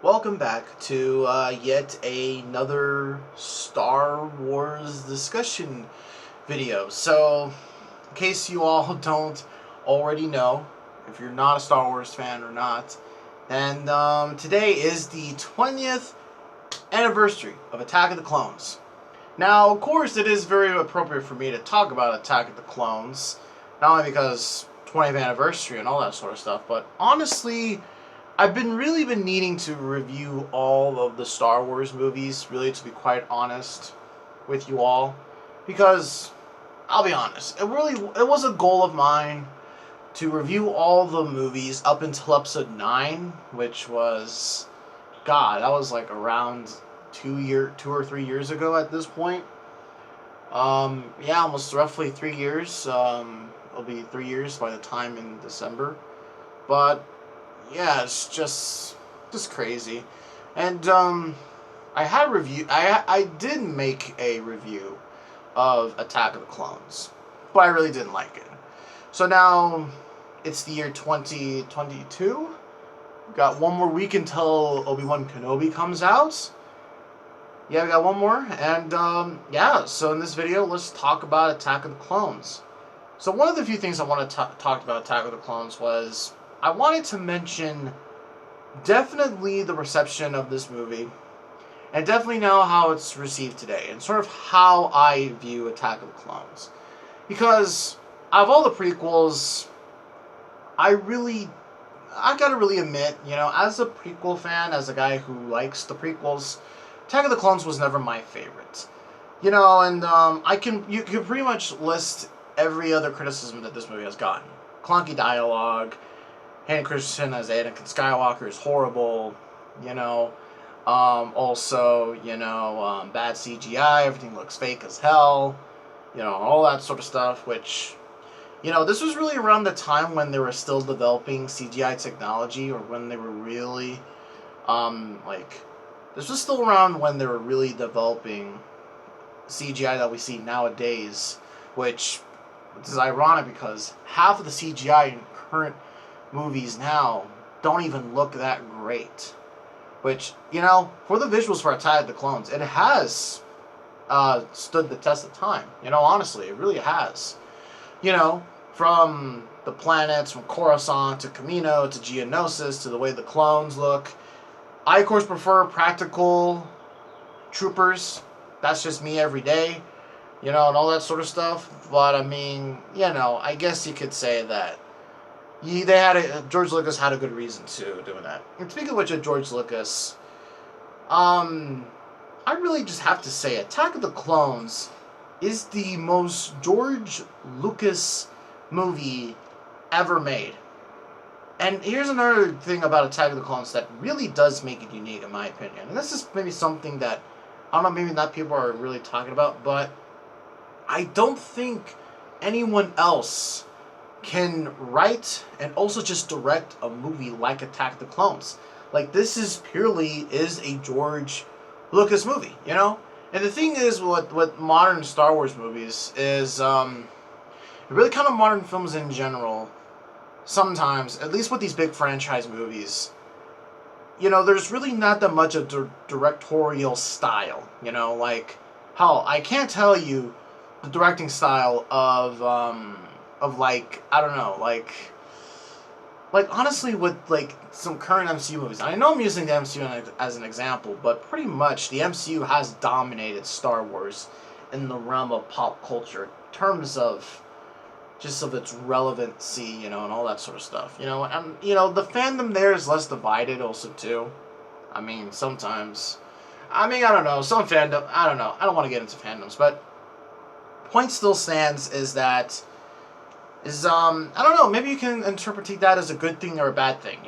Welcome back to yet another Star Wars discussion video. So, in case you all don't already know, if you're not a Star Wars fan or not, and today is the 20th anniversary of Attack of the Clones. Now, of course, it is very appropriate for me to talk about Attack of the Clones, not only because 20th anniversary and all that sort of stuff, but honestly, I've really been needing to review all of the Star Wars movies, really, to be quite honest with you all, because I'll be honest, it was a goal of mine to review all the movies up until episode 9, which was, God, that was like around 2 or 3 years ago at this point. Yeah, almost roughly 3 years. It'll be 3 years by the time in December, but yeah, it's just crazy. And I did make a review of Attack of the Clones, but I really didn't like it. So now it's the year 2022. We've got one more week until Obi-Wan Kenobi comes out. Yeah, we got one more, and yeah. So in this video, let's talk about Attack of the Clones. So one of the few things I want to talk about Attack of the Clones was I wanted to mention definitely the reception of this movie, and definitely now how it's received today, and sort of how I view Attack of the Clones. Because out of all the prequels, I gotta really admit, as a prequel fan, as a guy who likes the prequels, Attack of the Clones was never my favorite. And you can pretty much list every other criticism that this movie has gotten. Clunky dialogue, Hayden Christensen as Anakin Skywalker is horrible, also, bad CGI, everything looks fake as hell, all that sort of stuff, which, this was really around the time when they were still developing CGI technology, or when they were really, this was still around when they were really developing CGI that we see nowadays, which is ironic because half of the CGI in current movies now don't even look that great. Which, for the visuals for Attack of the Clones, it has stood the test of time. Honestly, it really has. From the planets, from Coruscant to Camino to Geonosis to the way the clones look. I, of course, prefer practical troopers. That's just me every day. And all that sort of stuff. But, I mean, I guess you could say that George Lucas had a good reason to doing that. And speaking of which, of George Lucas, I really just have to say, Attack of the Clones is the most George Lucas movie ever made. And here's another thing about Attack of the Clones that really does make it unique, in my opinion. And this is maybe something that, I don't know, maybe not people are really talking about, but I don't think anyone else can write and also just direct a movie like Attack of the Clones. Like, this is a George Lucas movie, And the thing is, with modern Star Wars movies is, really kind of modern films in general, sometimes, at least with these big franchise movies, there's really not that much of directorial style, like, hell, I can't tell you the directing style of like, I don't know, like honestly with like some current MCU movies. I know I'm using the MCU as an example, but pretty much the MCU has dominated Star Wars in the realm of pop culture in terms of just of its relevancy, and all that sort of stuff, and the fandom there is less divided also too. I mean, sometimes, I don't know, some fandom, I don't know, I don't want to get into fandoms, but point still stands is that I don't know, maybe you can interpret that as a good thing or a bad thing,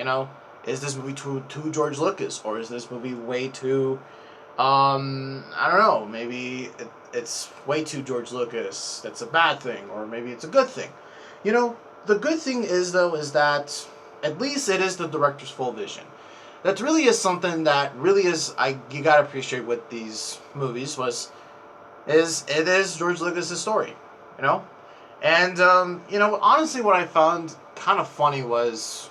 Is this movie too George Lucas, or is this movie way too, I don't know, maybe it's way too George Lucas, that's a bad thing, or maybe it's a good thing. The good thing is, though, is that at least it is the director's full vision. That really is something that really is, you gotta appreciate with these movies, it is George Lucas' story, And, honestly, what I found kind of funny was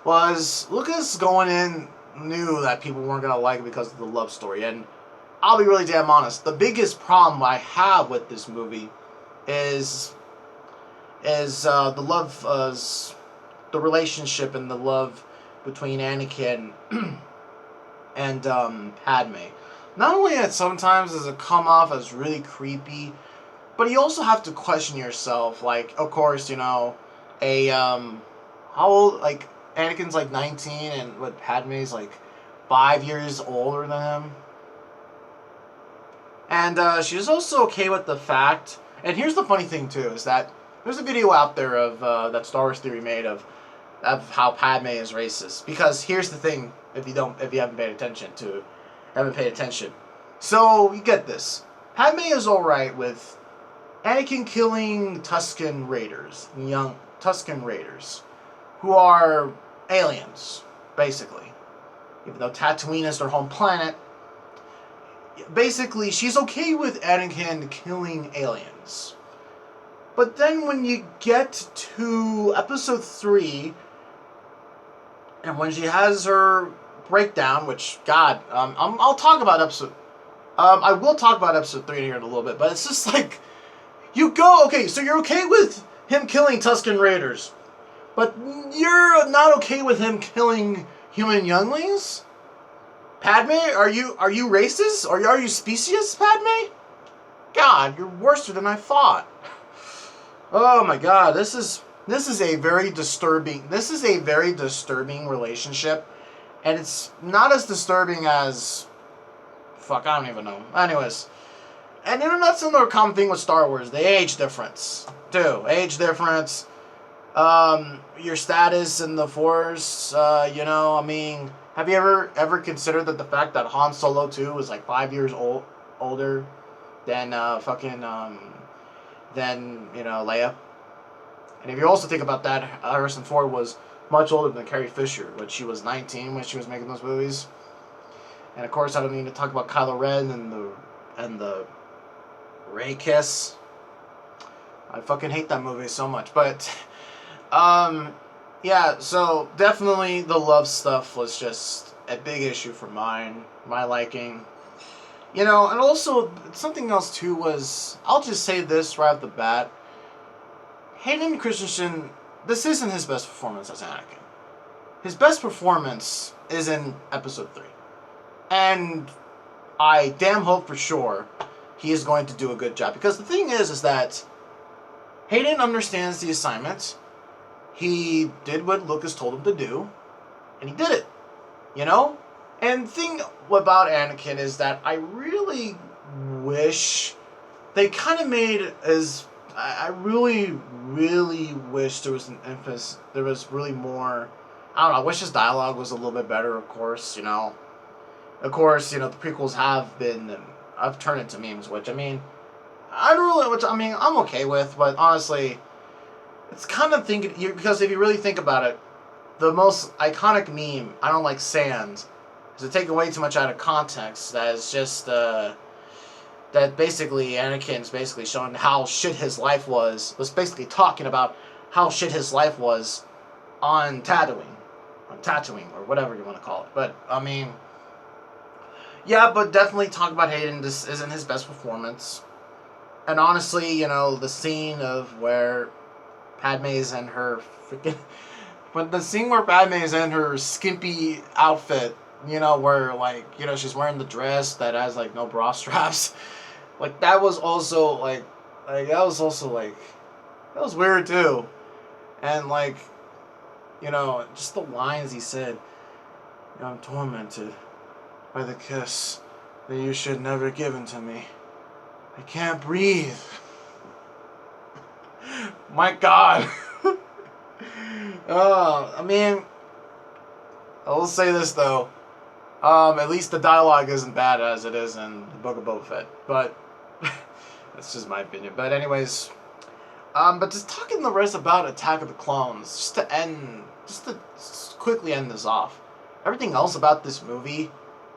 Lucas going in knew that people weren't gonna like it because of the love story. And I'll be really damn honest. The biggest problem I have with this movie is the love, the relationship and the love between Anakin and Padme. Not only that sometimes does it come off as really creepy, but you also have to question yourself. Like, of course, you know, how old, like, Anakin's like 19 and what, Padme's like 5 years older than him. And she's also okay with the fact, and here's the funny thing too, is that there's a video out there of that Star Wars Theory made of how Padme is racist. Because here's the thing, if you haven't paid attention. So you get this. Padme is alright with Anakin killing Tusken Raiders, young Tusken Raiders, who are aliens, basically. Even though Tatooine is their home planet, basically she's okay with Anakin killing aliens. But then when you get to episode 3, and when she has her breakdown, which, God, I'll talk about episode... I will talk about episode 3 here in a little bit, but it's just like... Okay, so you're okay with him killing Tusken Raiders, but you're not okay with him killing human younglings? Padme, are you racist? Or are you specious, Padme? God, you're worse than I thought. Oh my God, this is a very disturbing relationship, and it's not as disturbing as, fuck, I don't even know. Anyways, and you know, that's another common thing with Star Wars, the age difference too. Age difference, your status in the Force. You know, I mean, have you ever considered that the fact that Han Solo too was like 5 years older than than, you know, Leia? And if you also think about that, Harrison Ford was much older than Carrie Fisher, when she was 19 when she was making those movies. And of course, I don't need to talk about Kylo Ren and the Rey kiss. I fucking hate that movie so much. But yeah, so definitely the love stuff was just a big issue for my liking. You know, and also something else too was, I'll just say this right off the bat. Hayden Christensen, this isn't his best performance as Anakin. His best performance is in episode 3. And I damn hope for sure he is going to do a good job. Because the thing is that Hayden understands the assignment. He did what Lucas told him to do. And he did it. You know? And the thing about Anakin is that I really wish they kind of made as... I really, really wish there was an emphasis. There was really more. I don't know. I wish his dialogue was a little bit better. Of course, you know. The prequels have been. I've turned into memes, which I mean, I'm okay with. But honestly, it's kind of thinking because if you really think about it, the most iconic meme, I don't like sand, is to take away too much out of context. That is just. That basically Anakin's basically showing how shit his life was basically talking about how shit his life was on Tatooine, or whatever you want to call it. But, I mean, yeah, but definitely talk about Hayden. This isn't his best performance. And honestly, you know, the scene of where Padme's in her freaking... But the scene where Padme's in her skimpy outfit, you know, where, like, you know, she's wearing the dress that has, like, no bra straps... Like, that was also, that was weird, too. And, like, you know, just the lines he said, you know, I'm tormented by the kiss that you should never given to me. I can't breathe. My God. I mean, I will say this, though. At least the dialogue isn't bad as it is in the Book of Boba Fett. But... that's just my opinion. But anyways, but just talking the rest about Attack of the Clones, just to quickly end this off. Everything else about this movie,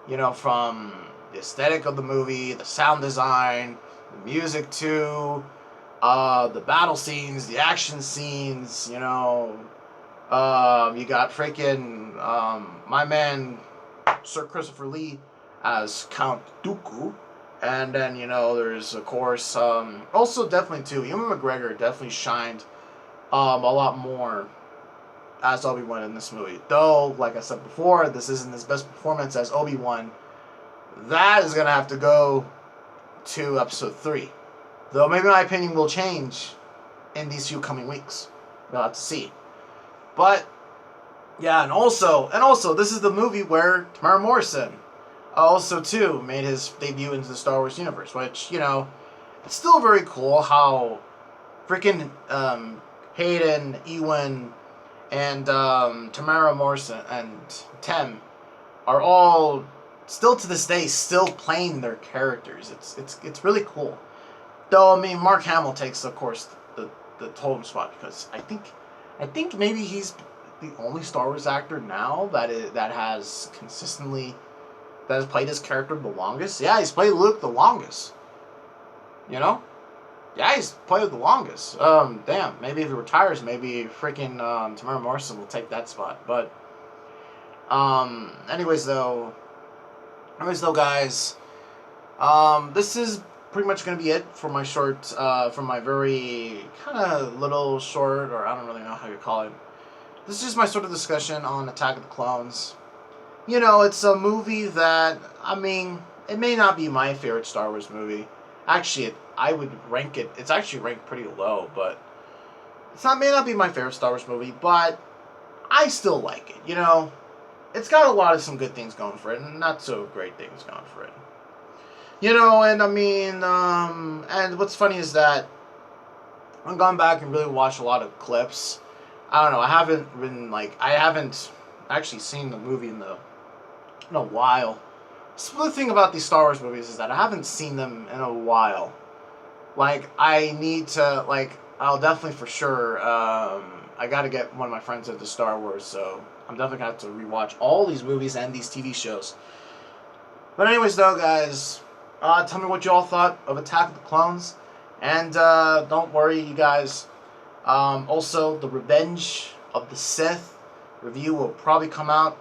you know, from the aesthetic of the movie, the sound design, the music too, the battle scenes, the action scenes, you know, you got freaking my man Sir Christopher Lee as Count Dooku. And then, there's, of course, also definitely, too, Ewan McGregor definitely shined a lot more as Obi-Wan in this movie. Though, like I said before, this isn't his best performance as Obi-Wan. That is going to have to go to Episode 3. Though maybe my opinion will change in these few coming weeks. We'll have to see. But, yeah, and also, this is the movie where Tamara Morrison also, too, made his debut into the Star Wars universe, which, it's still very cool how freaking Hayden, Ewan, and Tamara Morrison and Tem are all still to this day still playing their characters. It's really cool. Though, I mean, Mark Hamill takes, of course, the totem spot, because I think maybe he's the only Star Wars actor now that has played his character the longest. Yeah, he's played Luke the longest. Yeah, he's played the longest. Damn, maybe if he retires, maybe freaking Tamara Morrison will take that spot. But, anyways though, guys, this is pretty much going to be it for my short, for my very kind of little short, or I don't really know how you call it. This is just my sort of discussion on Attack of the Clones. It's a movie that, I mean, it may not be my favorite Star Wars movie. Actually, I would rank it, it's actually ranked pretty low, but may not be my favorite Star Wars movie, but I still like it, It's got a lot of some good things going for it, and not so great things going for it. And I mean, and what's funny is that I've gone back and really watched a lot of clips. I don't know, I haven't actually seen the movie in a while. The thing about these Star Wars movies is that I haven't seen them in a while. I need to, I'll definitely for sure, I gotta get one of my friends into Star Wars, so I'm definitely gonna have to rewatch all these movies and these TV shows. But anyways though, guys, tell me what you all thought of Attack of the Clones. And don't worry, you guys. Also, the Revenge of the Sith review will probably come out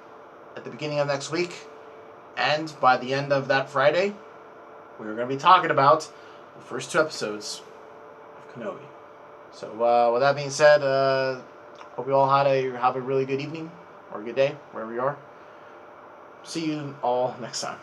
at the beginning of next week. And by the end of that Friday, we're going to be talking about the first 2 episodes of Kenobi. So, with that being said, hope you all have a really good evening or a good day, wherever you are. See you all next time.